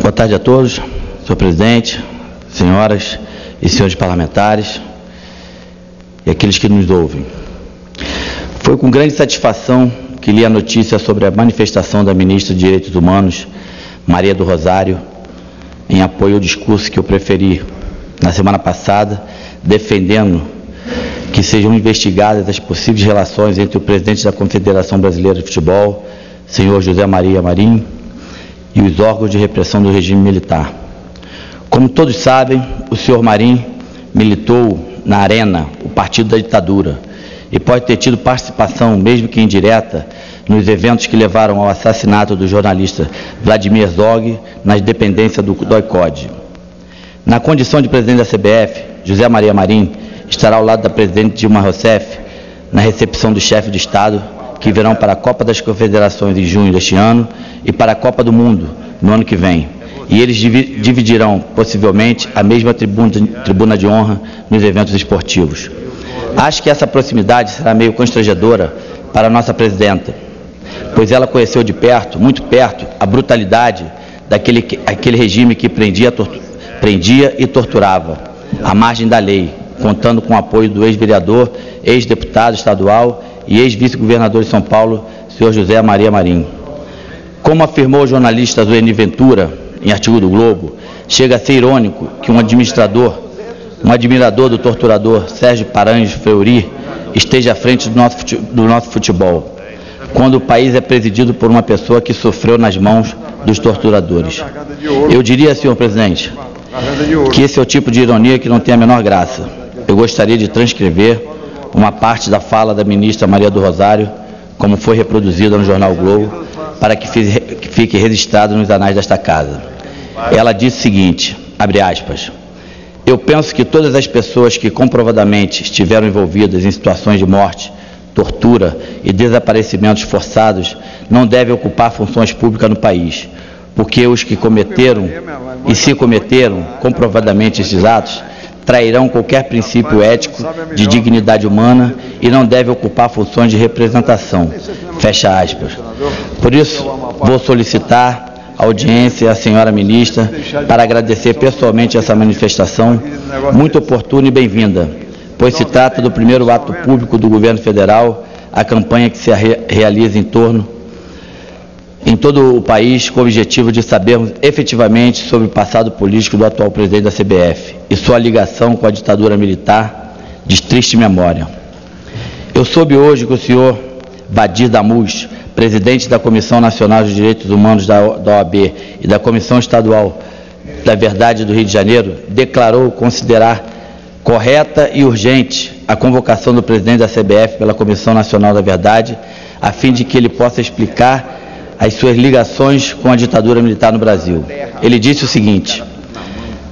Boa tarde a todos, senhor presidente, senhoras e senhores parlamentares e aqueles que nos ouvem. Foi com grande satisfação que li a notícia sobre a manifestação da ministra de Direitos Humanos, Maria do Rosário, em apoio ao discurso que eu preferi na semana passada, defendendo que sejam investigadas as possíveis relações entre o presidente da Confederação Brasileira de Futebol, senhor José Maria Marinho, e os órgãos de repressão do regime militar. Como todos sabem, o senhor Marinho militou na Arena, o partido da ditadura, e pode ter tido participação, mesmo que indireta, nos eventos que levaram ao assassinato do jornalista Vladimir Zog nas dependências do DOI-CODE. Na condição de presidente da CBF, José Maria Marinho estará ao lado da presidente Dilma Rousseff na recepção do chefe de Estado, que virão para a Copa das Confederações em junho deste ano e para a Copa do Mundo no ano que vem. E eles dividirão, possivelmente, a mesma tribuna de honra nos eventos esportivos. Acho que essa proximidade será meio constrangedora para a nossa presidenta, pois ela conheceu de perto, muito perto, a brutalidade daquele regime que prendia e torturava, à margem da lei, contando com o apoio do ex-vereador, ex-deputado estadual e ex-vice-governador de São Paulo, senhor José Maria Marinho. Como afirmou o jornalista Zueni Ventura, em artigo do Globo, chega a ser irônico que um admirador do torturador Sérgio Paranhos Fleury esteja à frente do nosso futebol, quando o país é presidido por uma pessoa que sofreu nas mãos dos torturadores. Eu diria, senhor presidente, que esse é o tipo de ironia que não tem a menor graça. Eu gostaria de transcrever uma parte da fala da ministra Maria do Rosário, como foi reproduzida no jornal Globo, para que fique registrado nos anais desta casa. Ela disse o seguinte, abre aspas, eu penso que todas as pessoas que comprovadamente estiveram envolvidas em situações de morte, tortura e desaparecimentos forçados não devem ocupar funções públicas no país, porque os que cometeram, e se cometeram comprovadamente esses atos, trairão qualquer princípio ético de dignidade humana e não devem ocupar funções de representação. Fecha aspas. Por isso, vou solicitar a audiência à senhora ministra para agradecer pessoalmente essa manifestação, muito oportuna e bem-vinda, pois se trata do primeiro ato público do governo federal, a campanha que se realiza em todo o país, com o objetivo de sabermos efetivamente sobre o passado político do atual presidente da CBF e sua ligação com a ditadura militar de triste memória. Eu soube hoje que o senhor Badir Damus, presidente da Comissão Nacional de Direitos Humanos da OAB e da Comissão Estadual da Verdade do Rio de Janeiro, declarou considerar correta e urgente a convocação do presidente da CBF pela Comissão Nacional da Verdade, a fim de que ele possa explicar as suas ligações com a ditadura militar no Brasil. Ele disse o seguinte,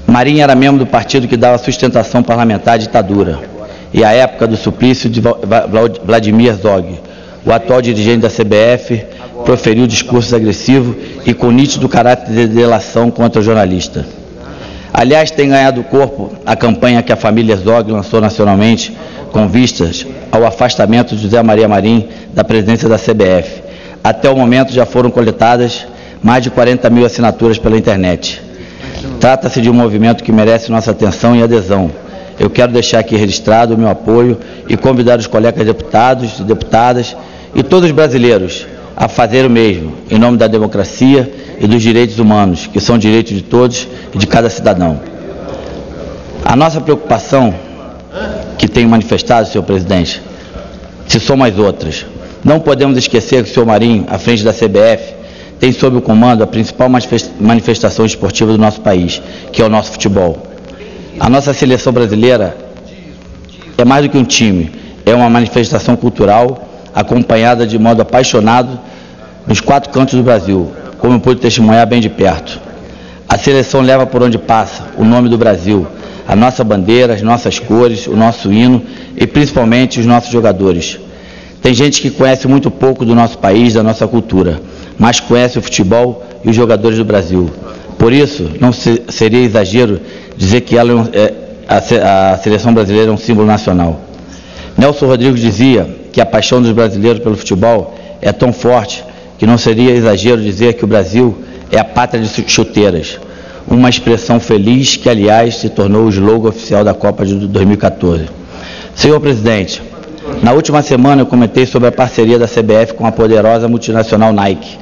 Marinho era membro do partido que dava sustentação parlamentar à ditadura, e à época do suplício de Vladimir Zog, o atual dirigente da CBF proferiu discursos agressivos e com nítido caráter de delação contra o jornalista. Aliás, tem ganhado corpo a campanha que a família Zog lançou nacionalmente com vistas ao afastamento de José Maria Marinho da presidência da CBF. Até o momento já foram coletadas mais de 40 mil assinaturas pela internet. Trata-se de um movimento que merece nossa atenção e adesão. Eu quero deixar aqui registrado o meu apoio e convidar os colegas deputados e deputadas e todos os brasileiros a fazer o mesmo, em nome da democracia e dos direitos humanos, que são direitos de todos e de cada cidadão. A nossa preocupação, que tenho manifestado, senhor presidente, se são mais outras. Não podemos esquecer que o senhor Marinho, à frente da CBF, tem sob o comando a principal manifestação esportiva do nosso país, que é o nosso futebol. A nossa seleção brasileira é mais do que um time, é uma manifestação cultural acompanhada de modo apaixonado nos 4 cantos do Brasil, como eu pude testemunhar bem de perto. A seleção leva por onde passa o nome do Brasil, a nossa bandeira, as nossas cores, o nosso hino e principalmente os nossos jogadores. Tem gente que conhece muito pouco do nosso país, da nossa cultura, mas conhece o futebol e os jogadores do Brasil. Por isso, não seria exagero dizer que a seleção brasileira é um símbolo nacional. Nelson Rodrigues dizia que a paixão dos brasileiros pelo futebol é tão forte que não seria exagero dizer que o Brasil é a pátria de chuteiras, uma expressão feliz que, aliás, se tornou o slogan oficial da Copa de 2014. Senhor presidente, na última semana eu comentei sobre a parceria da CBF com a poderosa multinacional Nike.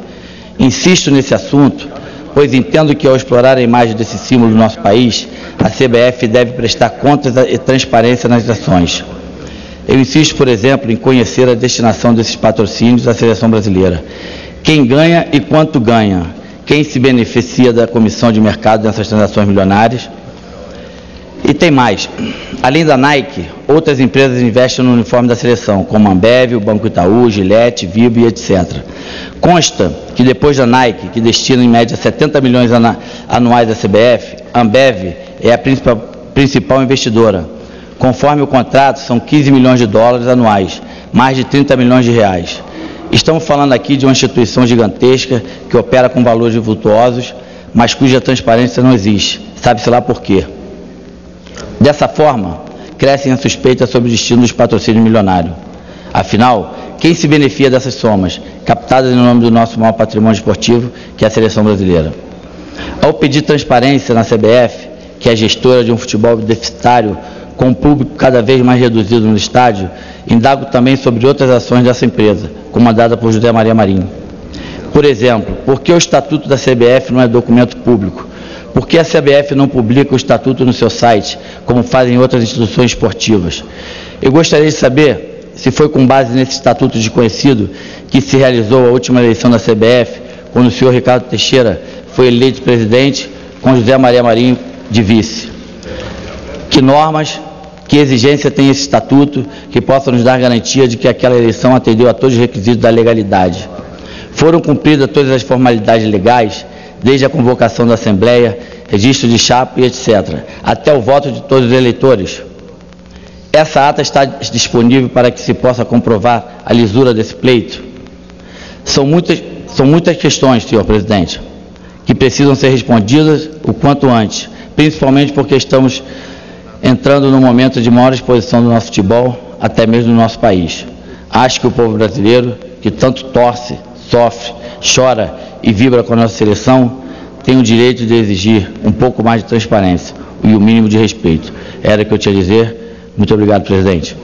Insisto nesse assunto, pois entendo que ao explorar a imagem desse símbolo do nosso país, a CBF deve prestar contas e transparência nas ações. Eu insisto, por exemplo, em conhecer a destinação desses patrocínios à seleção brasileira. Quem ganha e quanto ganha? Quem se beneficia da comissão de mercado nessas transações milionárias? E tem mais. Além da Nike, outras empresas investem no uniforme da seleção, como a Ambev, o Banco Itaú, Gillette, Vivo e etc. Consta que depois da Nike, que destina em média 70 milhões anuais à CBF, a Ambev é a principal investidora. Conforme o contrato, são 15 milhões de dólares anuais, mais de 30 milhões de reais. Estamos falando aqui de uma instituição gigantesca que opera com valores vultuosos, mas cuja transparência não existe. Sabe-se lá por quê. Dessa forma, crescem as suspeitas sobre o destino dos patrocínios milionários. Afinal, quem se beneficia dessas somas, captadas em nome do nosso maior patrimônio esportivo, que é a seleção brasileira? Ao pedir transparência na CBF, que é gestora de um futebol deficitário, com um público cada vez mais reduzido no estádio, indago também sobre outras ações dessa empresa, comandada por José Maria Marinho. Por exemplo, por que o Estatuto da CBF não é documento público? Por que a CBF não publica o Estatuto no seu site, como fazem outras instituições esportivas? Eu gostaria de saber se foi com base nesse Estatuto desconhecido que se realizou a última eleição da CBF, quando o senhor Ricardo Teixeira foi eleito presidente, com José Maria Marinho de vice. Que normas, que exigência tem esse Estatuto que possa nos dar garantia de que aquela eleição atendeu a todos os requisitos da legalidade? Foram cumpridas todas as formalidades legais, desde a convocação da Assembleia, registro de chapa e etc., até o voto de todos os eleitores? Essa ata está disponível para que se possa comprovar a lisura desse pleito? São muitas questões, senhor presidente, que precisam ser respondidas o quanto antes, principalmente porque estamos entrando num momento de maior exposição do nosso futebol, até mesmo no nosso país. Acho que o povo brasileiro, que tanto torce, sofre, chora e vibra com a nossa seleção, tem o direito de exigir um pouco mais de transparência e o mínimo de respeito. Era o que eu tinha a dizer. Muito obrigado, presidente.